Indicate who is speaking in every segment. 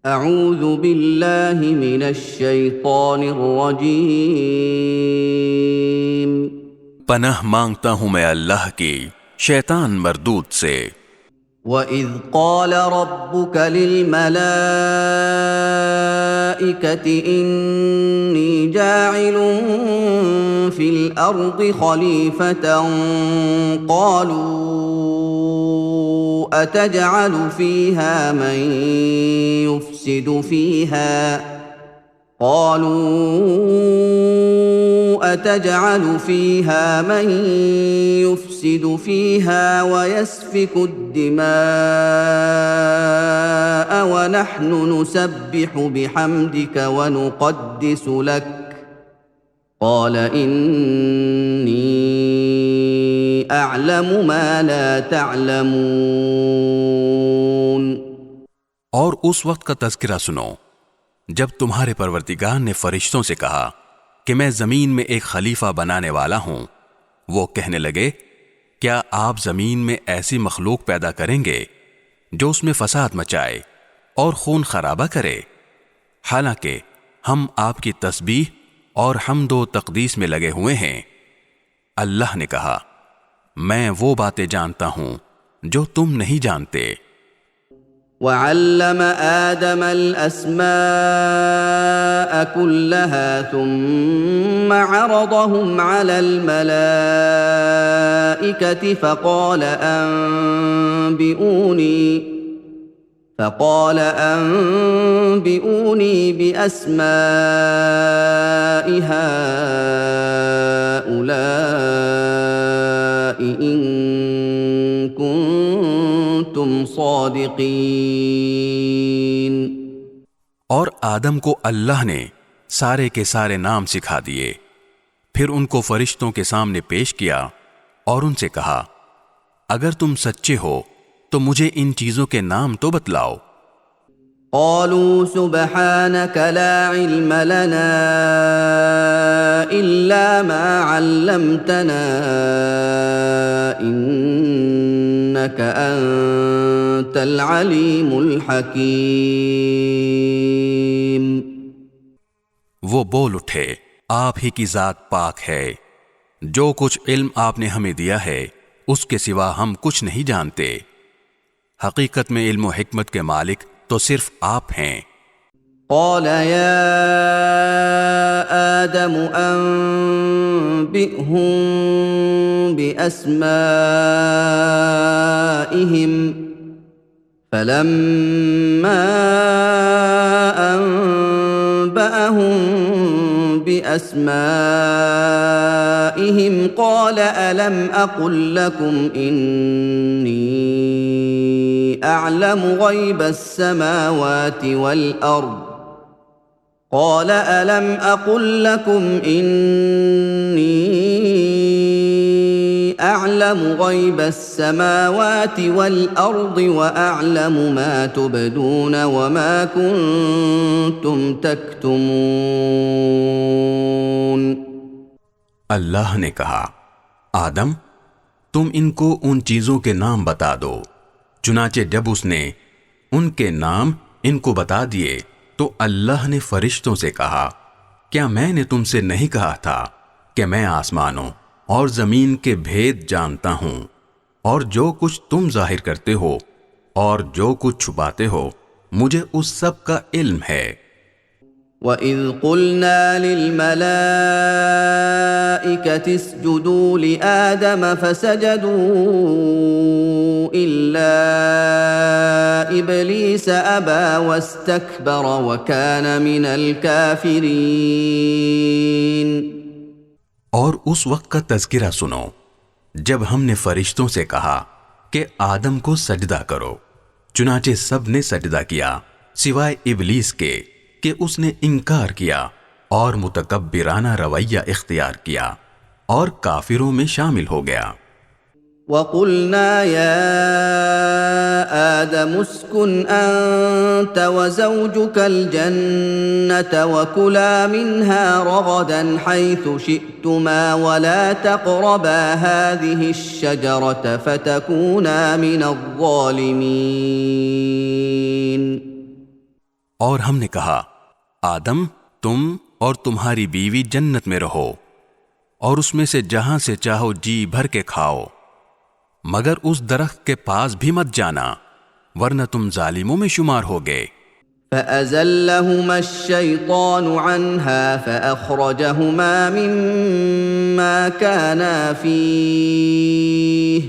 Speaker 1: اعوذ باللہ من الشیطان الرجیم۔
Speaker 2: پناہ مانگتا ہوں میں اللہ کی شیطان مردود سے۔
Speaker 1: وَإِذْ قَالَ رَبُّكَ لِلْمَلَائِكَةِ إِنِّي جَاعِلٌ فِي الْأَرْضِ خَلِيفَةً قَالُوا أَتَجْعَلُ فِيهَا مَن يُفْسِدُ فِيهَا وَيَسْفِكُ الدِّمَاءَ وَنَحْنُ نُسَبِّحُ بِحَمْدِكَ وَنُقَدِّسُ لَكَ قَالَ إِنِّي أَعْلَمُ مَا لَا تَعْلَمُونَ۔
Speaker 2: اور اس وقت کا تذکرہ سنو جب تمہارے پروردگار نے فرشتوں سے کہا کہ میں زمین میں ایک خلیفہ بنانے والا ہوں۔ وہ کہنے لگے کیا آپ زمین میں ایسی مخلوق پیدا کریں گے جو اس میں فساد مچائے اور خون خرابہ کرے، حالانکہ ہم آپ کی تسبیح اور حمد و تقدیس میں لگے ہوئے ہیں۔ اللہ نے کہا میں وہ باتیں جانتا ہوں جو تم نہیں جانتے۔
Speaker 1: وَعَلَّمَ آدَمَ الْأَسْمَاءَ كُلَّهَا ثُمَّ عَرَضَهُمْ عَلَى الْمَلَائِكَةِ فَقَالَ أَنبِئُونِي بِأَسْمَاءِ هَؤُلَاءِ إِن كُنتُمْ صَادِقِينَ۔
Speaker 2: اور آدم کو اللہ نے سارے کے سارے نام سکھا دیے، پھر ان کو فرشتوں کے سامنے پیش کیا اور ان سے کہا اگر تم سچے ہو تو مجھے ان چیزوں کے نام تو بتلاؤ۔
Speaker 1: قالوا سبحانك لا علم لنا إلا ما علمتنا إنك أنت العليم الحكيم۔
Speaker 2: وہ بول اٹھے آپ ہی کی ذات پاک ہے، جو کچھ علم آپ نے ہمیں دیا ہے اس کے سوا ہم کچھ نہیں جانتے، حقیقت میں علم و حکمت کے مالک تو صرف آپ ہیں۔
Speaker 1: قال يا آدم أنبئهم بأسمائهم فلما أنبأهم بأسمائهم قال ألم أقل لكم إني أعلم غيب السماوات والأرض قال ألم أقل لكم إني أعلم غيب السماوات والأرض وأعلم ما تبدون وما كنتم تكتمون۔
Speaker 2: اللہ نے کہا آدم تم ان کو ان چیزوں کے نام بتا دو۔ چنانچہ جب اس نے ان کے نام ان کو بتا دیے تو اللہ نے فرشتوں سے کہا کیا میں نے تم سے نہیں کہا تھا کہ میں آسمانوں اور زمین کے بھید جانتا ہوں، اور جو کچھ تم ظاہر کرتے ہو اور جو کچھ چھپاتے ہو مجھے اس سب کا علم ہے۔
Speaker 1: وَإِذْ قُلْنَا لِلْمَلَائِكَةِ اسْجُدُوا لِآدَمَ فَسَجَدُوا إِلَّا إِبْلِيسَ أَبَى وَاسْتَكْبَرَ وَكَانَ مِنَ الْكَافِرِينَ۔
Speaker 2: اور اس وقت کا تذکرہ سنو جب ہم نے فرشتوں سے کہا کہ آدم کو سجدہ کرو، چنانچہ سب نے سجدہ کیا سوائے ابلیس کے کہ اس نے انکار کیا اور متکبرانہ رویہ اختیار کیا اور کافروں میں شامل ہو گیا۔
Speaker 1: وَقُلْنَا يَا آدَمُ اسْكُنْ أَنْتَ وَزَوْجُكَ الْجَنَّةَ وَكُلَا مِنْهَا رَغَدًا حَيْثُ شِئْتُمَا وَلَا تَقْرَبَا هَذِهِ الشَّجَرَةَ فَتَكُونَا مِنَ الظَّالِمِينَ۔
Speaker 2: اور ہم نے کہا آدم تم اور تمہاری بیوی جنت میں رہو اور اس میں سے جہاں سے چاہو جی بھر کے کھاؤ، مگر اس درخت کے پاس بھی مت جانا ورنہ تم ظالموں میں شمار ہوگے۔
Speaker 1: فأزلهما الشيطان عنها فأخرجهما مما كانا فيه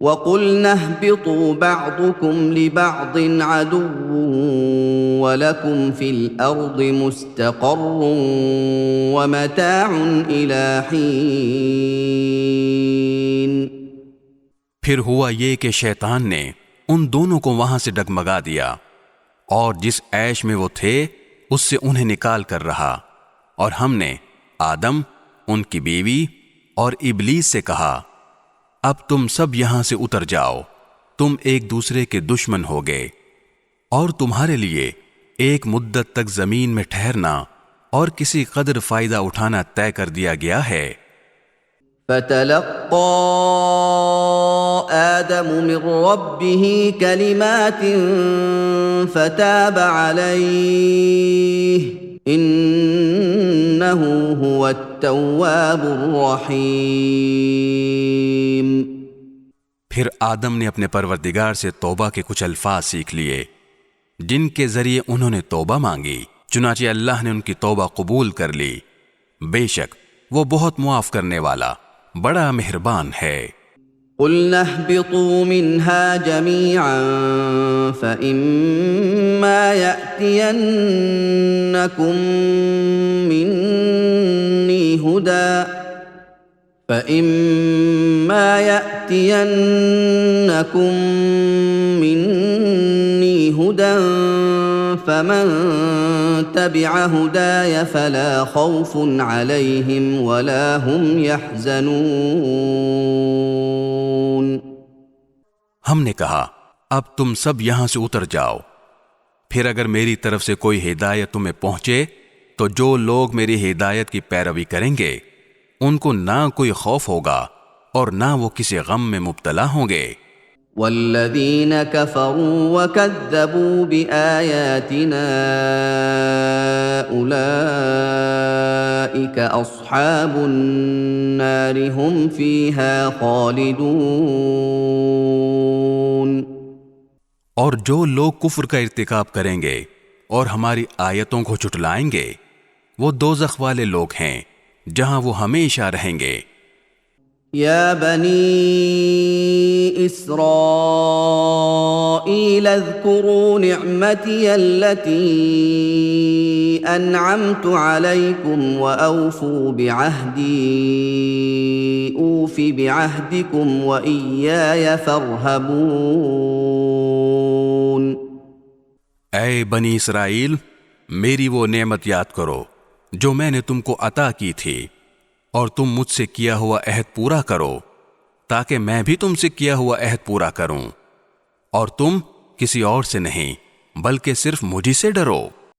Speaker 1: وقلنا اهبطوا بعضكم لبعض عدو ولكم في الأرض مستقر ومتاع إلى حين۔
Speaker 2: پھر ہوا یہ کہ شیطان نے ان دونوں کو وہاں سے ڈگمگا دیا اور جس عیش میں وہ تھے اس سے انہیں نکال کر رہا، اور ہم نے آدم، ان کی بیوی اور ابلیس سے کہا اب تم سب یہاں سے اتر جاؤ، تم ایک دوسرے کے دشمن ہوگے، اور تمہارے لیے ایک مدت تک زمین میں ٹھہرنا اور کسی قدر فائدہ اٹھانا طے کر دیا گیا ہے۔
Speaker 1: فتلقى آدم من ربه كلمات فتاب عليه إنه هو التواب الرحيم۔
Speaker 2: پھر آدم نے اپنے پروردگار سے توبہ کے کچھ الفاظ سیکھ لیے جن کے ذریعے انہوں نے توبہ مانگی، چنانچہ اللہ نے ان کی توبہ قبول کر لی، بے شک وہ بہت معاف کرنے والا بڑا مہربان ہے۔
Speaker 1: قُلْنَا اهْبِطُوا مِنْهَا جَمِيعًا فَإِمَّا يَأْتِيَنَّكُم مِّنِّي هُدًى فَمَن تَبِعَ هُدَايَ فَلَا خَوْفٌ عَلَيْهِمْ وَلَا هُمْ يَحْزَنُونَ۔
Speaker 2: ہم نے کہا اب تم سب یہاں سے اتر جاؤ، پھر اگر میری طرف سے کوئی ہدایت تمہیں پہنچے تو جو لوگ میری ہدایت کی پیروی کریں گے ان کو نہ کوئی خوف ہوگا اور نہ وہ کسی غم میں مبتلا ہوں گے۔
Speaker 1: والذین کفروا وکذبوا بآیاتنا اولئک اصحاب النار هم فیہا خالدون۔
Speaker 2: اور جو لوگ کفر کا ارتکاب کریں گے اور ہماری آیتوں کو جھٹلائیں گے وہ دوزخ والے لوگ ہیں جہاں وہ ہمیشہ رہیں گے۔
Speaker 1: یا بنی اسرائیل اذکروا نعمتی التي انعمت علیکم واوفوا بعہدی اوف بعہدکم وإیای فارہبون۔
Speaker 2: اے بنی اسرائیل، میری وہ نعمت یاد کرو جو میں نے تم کو عطا کی تھی، اور تم مجھ سے کیا ہوا عہد پورا کرو تاکہ میں بھی تم سے کیا ہوا عہد پورا کروں، اور تم کسی اور سے نہیں بلکہ صرف مجھ سے ڈرو۔